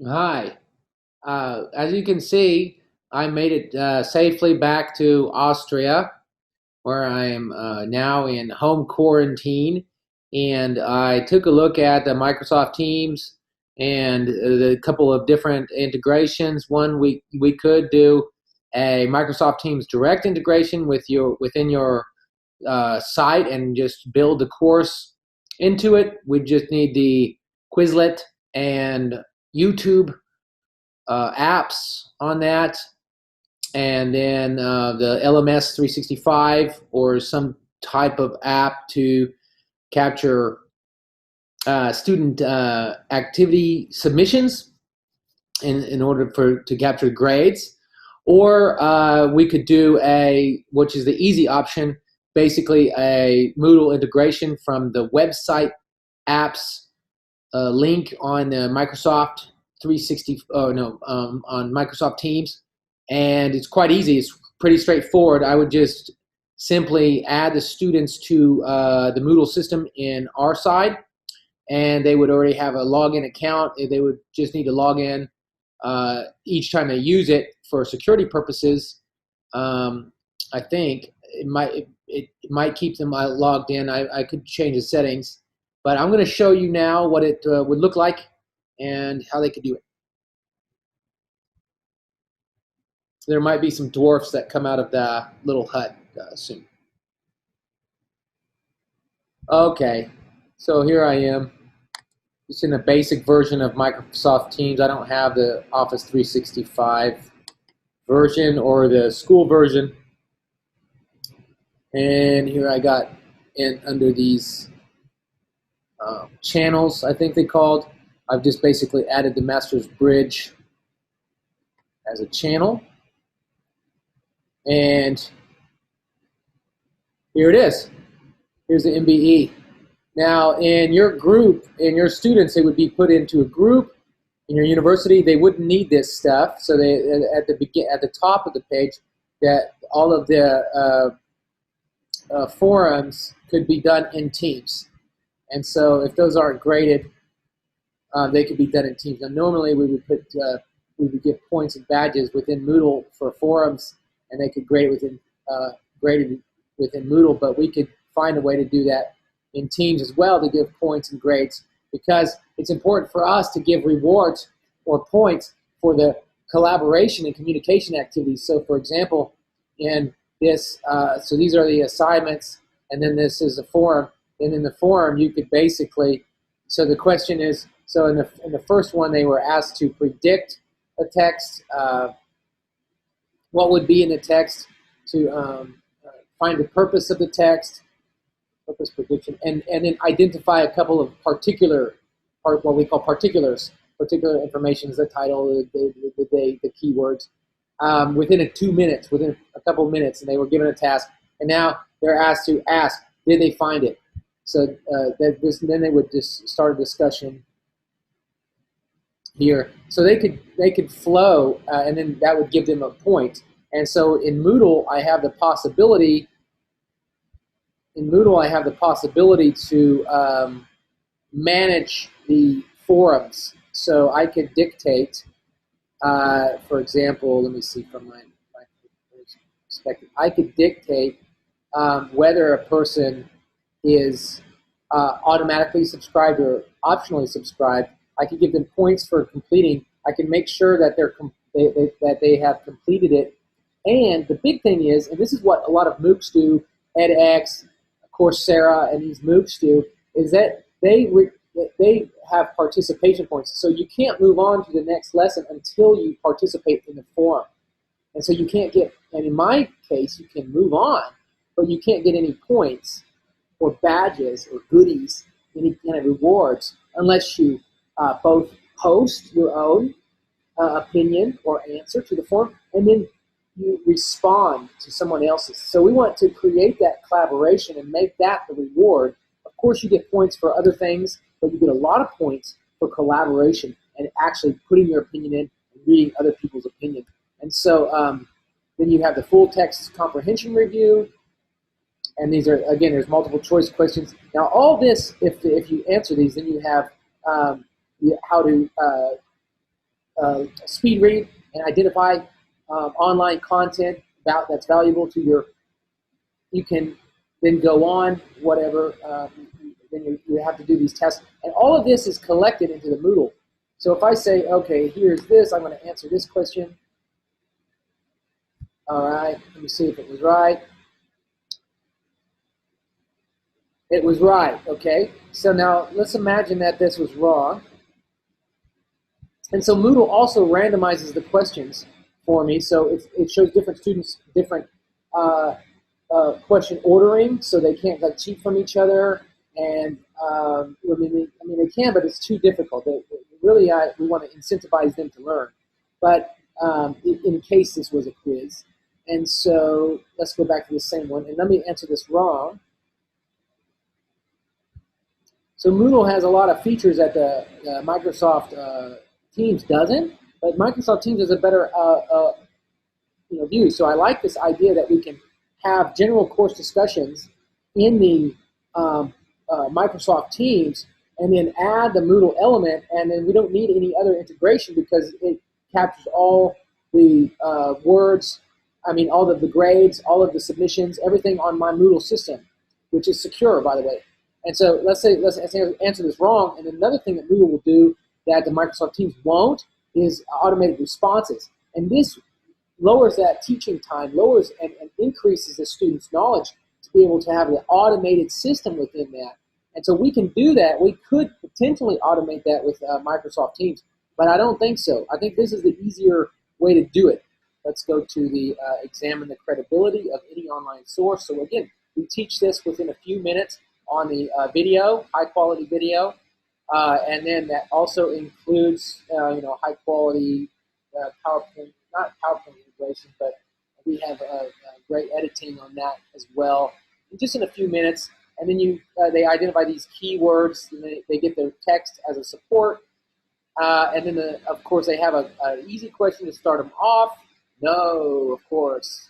Hi. As you can see, I made it safely back to Austria, where I am now in home quarantine. And I took a look at the Microsoft Teams and the couple of different integrations. One, we could do a Microsoft Teams direct integration within your site and just build the course into it. We just need the Quizlet and YouTube apps on that, and then the LMS 365 or some type of app to capture student activity submissions in order to capture grades. Or we could do which is the easy option, basically a Moodle integration from the website apps link on the Microsoft 360, on Microsoft Teams, and it's quite easy. It's pretty straightforward. I would just simply add the students to the Moodle system in our side, and they would already have a login account. They would just need to log in each time they use it for security purposes. I think it might keep them logged in. I could change the settings, but I'm going to show you now what it would look like and how they could do it. There might be some dwarfs that come out of the little hut soon. Okay, so here I am. Just in a basic version of Microsoft Teams. I don't have the Office 365 version or the school version. And here I got under these channels, I think they called. I've just basically added the Master's Bridge as a channel. And here it is. Here's the MBE. Now, in your group, in your students, it would be put into a group. In your university, they wouldn't need this stuff. So they at the top of the page, that all of the forums could be done in Teams. And so if those aren't graded, they could be done in Teams. Now, normally we would give points and badges within Moodle for forums, and they could grade within graded within Moodle, but we could find a way to do that in Teams as well to give points and grades, because it's important for us to give rewards or points for the collaboration and communication activities. So for example, in this, so these are the assignments, and then this is a forum, and in the forum you could basically, so the question is, so in the first one they were asked to predict a text, what would be in the text, to find the purpose of the text, purpose prediction, and then identify a couple of what we call particular information, the title, the date, the keywords, within 2 minutes, within a couple of minutes, and they were given a task, and now they're asked to ask, did they find it? So then they would just start a discussion here. So they could flow, and then that would give them a point. And so in Moodle, I have the possibility. To manage the forums. So I could dictate, for example, let me see from my perspective, I could dictate whether a person is automatically subscribed or optionally subscribed. I could give them points for completing. I can make sure that that they have completed it. And the big thing is, and this is what a lot of MOOCs do, edX, Coursera, and these MOOCs do, is that they have participation points. So you can't move on to the next lesson until you participate in the forum. And so you can't get, and in my case, you can move on, but you can't get any points or badges or goodies, any kind of rewards, unless you both post your own opinion or answer to the forum, and then you respond to someone else's. So we want to create that collaboration and make that the reward. Of course, you get points for other things, but you get a lot of points for collaboration and actually putting your opinion in and reading other people's opinion. And so then you have the full text comprehension review, and these are, again, there's multiple choice questions. Now all this, if you answer these, then you have how to speed read and identify online content that's valuable to your. You can then go on, whatever. Then you have to do these tests. And all of this is collected into the Moodle. So if I say, okay, here's this, I'm going to answer this question. All right, let me see if it was right. It was right, okay. So now let's imagine that this was wrong. And so Moodle also randomizes the questions for me. So it shows different students different question ordering, so they can't like cheat from each other. And I mean they can, but it's too difficult. We want to incentivize them to learn. But in case this was a quiz, and so let's go back to the same one, and let me answer this wrong. So Moodle has a lot of features that the Microsoft Teams doesn't, but Microsoft Teams is a better view. So I like this idea that we can have general course discussions in the Microsoft Teams, and then add the Moodle element, and then we don't need any other integration because it captures all the words, all of the grades, all of the submissions, everything on my Moodle system, which is secure, by the way. And so let's answer this wrong. And another thing that Moodle will do that the Microsoft Teams won't is automated responses. And this lowers that teaching time, lowers and increases the student's knowledge to be able to have an automated system within that. And so we can do that. We could potentially automate that with Microsoft Teams, but I don't think so. I think this is the easier way to do it. Let's go to the examine the credibility of any online source. So again, we teach this within a few minutes on the video, high quality video, and then that also includes high quality PowerPoint, not PowerPoint integration, but we have great editing on that as well. And just in a few minutes, and then they identify these keywords, and they get their text as a support, and then of course they have an easy question to start them off. No, of course,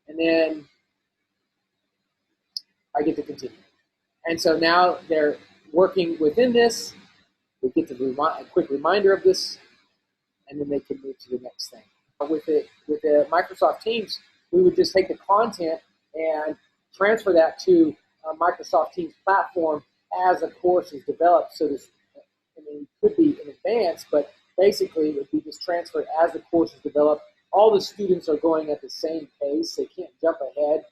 and then I get to continue. And so now they're working within this. They get a quick reminder of this, and then they can move to the next thing. With the Microsoft Teams, we would just take the content and transfer that to a Microsoft Teams platform as a course is developed. So this, it could be in advance, but basically it would be just transferred as the course is developed. All the students are going at the same pace. They can't jump ahead.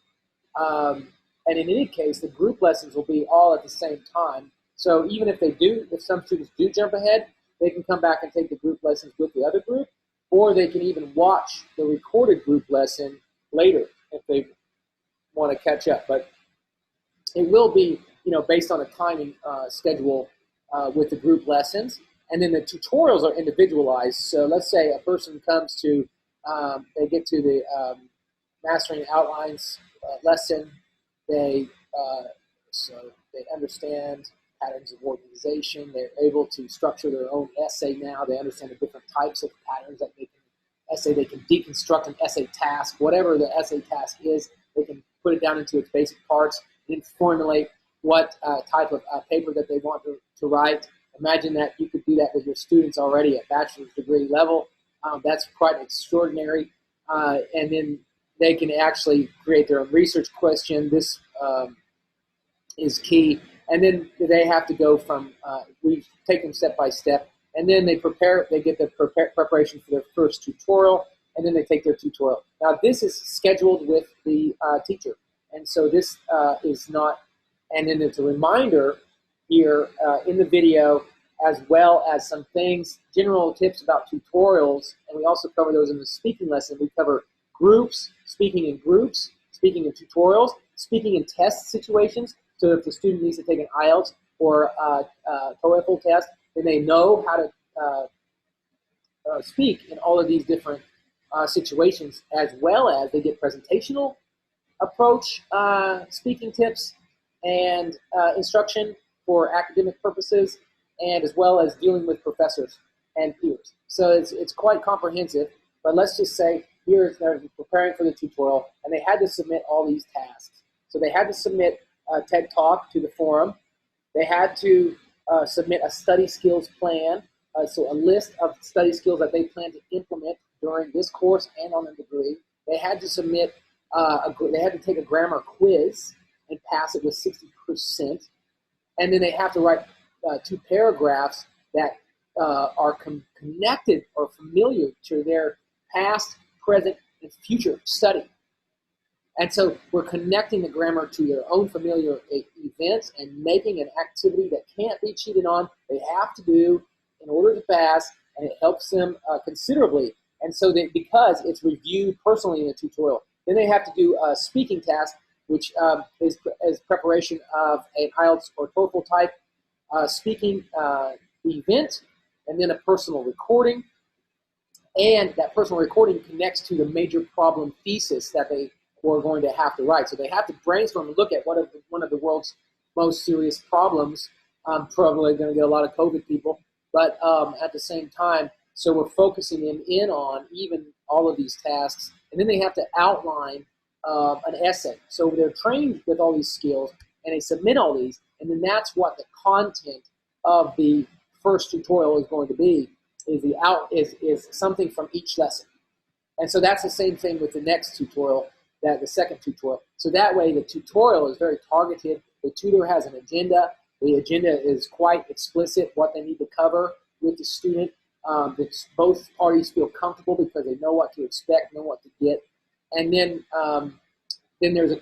And in any case, the group lessons will be all at the same time. So even if some students do jump ahead, they can come back and take the group lessons with the other group, or they can even watch the recorded group lesson later if they want to catch up. But it will be, based on a timing schedule with the group lessons. And then the tutorials are individualized. So let's say a person comes to, they get to the Mastering Outlines lesson. They understand patterns of organization. They're able to structure their own essay now. They understand the different types of patterns that they can deconstruct an essay task. Whatever the essay task is, they can put it down into its basic parts and formulate what type of paper that they want to write. Imagine that you could do that with your students already at bachelor's degree level. That's quite extraordinary. And then they can actually create their own research question. This is key. And then they have to go from, we take them step by step, and then they get the preparation for their first tutorial, and then they take their tutorial. Now this is scheduled with the teacher, and so this is not, and then it's a reminder here in the video, as well as some things, general tips about tutorials, and we also cover those in the speaking lesson. We cover groups, speaking in tutorials, speaking in test situations. So if the student needs to take an IELTS or a TOEFL test, then they know how to speak in all of these different situations, as well as they get presentational approach speaking tips and instruction for academic purposes, and as well as dealing with professors and peers. So it's quite comprehensive, but let's just say here they're preparing for the tutorial, and they had to submit all these tasks. So they had to submit a TED Talk to the forum. They had to submit a study skills plan, so a list of study skills that they plan to implement during this course and on the degree. They had to submit, they had to take a grammar quiz and pass it with 60%. And then they have to write 2 paragraphs that are connected or familiar to their past, present, and future study. And so we're connecting the grammar to their own familiar events and making an activity that can't be cheated on, they have to do in order to pass, and it helps them considerably. And so because it's reviewed personally in the tutorial, then they have to do a speaking task, which is preparation of an IELTS or TOEFL type speaking event, and then a personal recording. And that personal recording connects to the major problem thesis that they were going to have to write. So they have to brainstorm and look at one of the world's most serious problems. I'm probably going to get a lot of COVID people, but at the same time, so we're focusing them in on even all of these tasks. And then they have to outline an essay. So they're trained with all these skills, and they submit all these, and then that's what the content of the first tutorial is going to be, is something from each lesson. And so that's the same thing with the next tutorial, the second tutorial. So that way the tutorial is very targeted. The tutor has an agenda. The agenda is quite explicit, what they need to cover with the student. Both parties feel comfortable because they know what to expect, know what to get. And then there's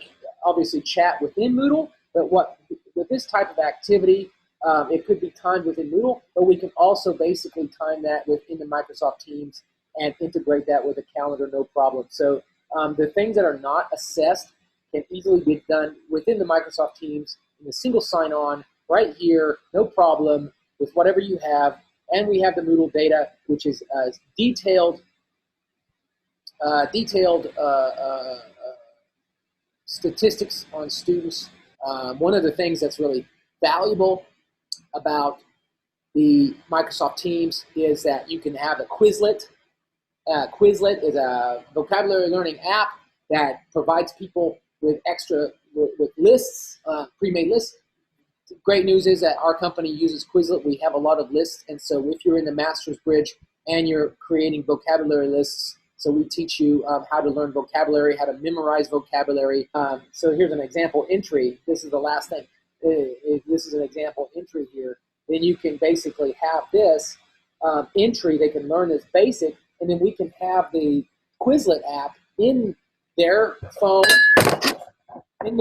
obviously chat within Moodle, but with this type of activity, it could be timed within Moodle, but we can also basically time that within the Microsoft Teams and integrate that with a calendar, no problem. So the things that are not assessed can easily be done within the Microsoft Teams in a single sign-on right here, no problem, with whatever you have. And we have the Moodle data, which is detailed statistics on students. One of the things that's really valuable about the Microsoft Teams is that you can have a Quizlet. Quizlet is a vocabulary learning app that provides people with with lists, pre-made lists. Great news is that our company uses Quizlet. We have a lot of lists, and so if you're in the Master's Bridge and you're creating vocabulary lists, so we teach you how to learn vocabulary, how to memorize vocabulary. So here's an example entry. This is the last thing. This is an example entry here. Then you can basically have this entry. They can learn this basic, and then we can have the Quizlet app in their phone, in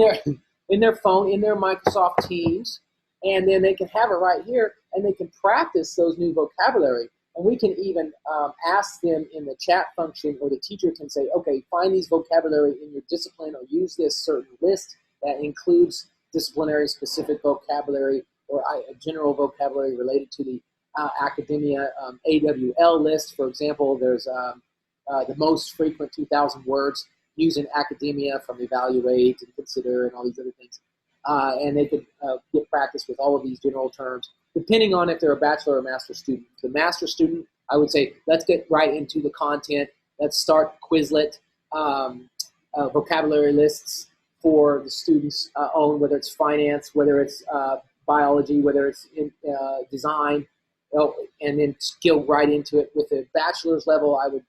their phone, in their Microsoft Teams, and then they can have it right here, and they can practice those new vocabulary. And we can even ask them in the chat function, or the teacher can say, okay, find these vocabulary in your discipline, or use this certain list that includes disciplinary specific vocabulary or a general vocabulary related to the academia AWL list. For example, there's the most frequent 2,000 words used in academia from evaluate and consider and all these other things. And they could get practice with all of these general terms, depending on if they're a bachelor or master student. The master student, I would say, let's get right into the content. Let's start Quizlet vocabulary lists for the students' own, whether it's finance, whether it's biology, whether it's in, design, and then go right into it. With the bachelor's level, I would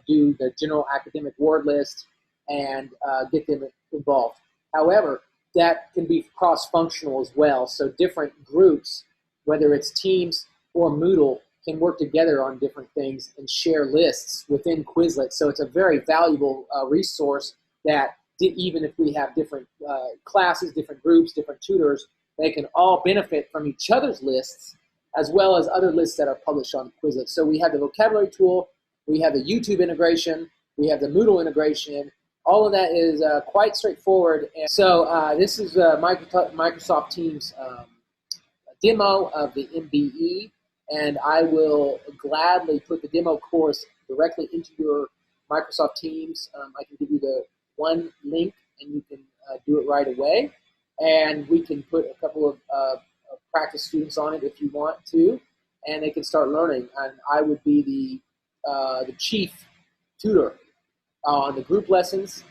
do the general academic word list and get them involved. However, that can be cross-functional as well. So different groups, whether it's Teams or Moodle, can work together on different things and share lists within Quizlet. So it's a very valuable resource that even if we have different classes, different groups, different tutors, they can all benefit from each other's lists as well as other lists that are published on Quizlet. So we have the vocabulary tool, we have the YouTube integration, we have the Moodle integration. All of that is quite straightforward. And so this is Microsoft Teams demo of the MBE, and I will gladly put the demo course directly into your Microsoft Teams. I can give you the one link, and you can do it right away. And we can put a couple of practice students on it if you want to, and they can start learning. And I would be the chief tutor on the group lessons,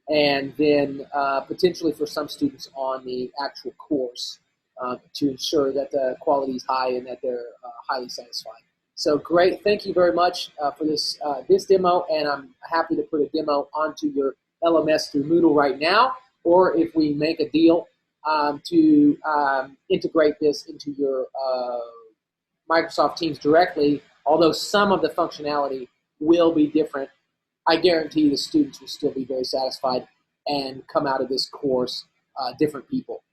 and then potentially for some students on the actual course to ensure that the quality is high and that they're highly satisfied. So great. Thank you very much for this demo, and I'm happy to put a demo onto your LMS through Moodle right now, or if we make a deal to integrate this into your Microsoft Teams directly, although some of the functionality will be different, I guarantee the students will still be very satisfied and come out of this course different people.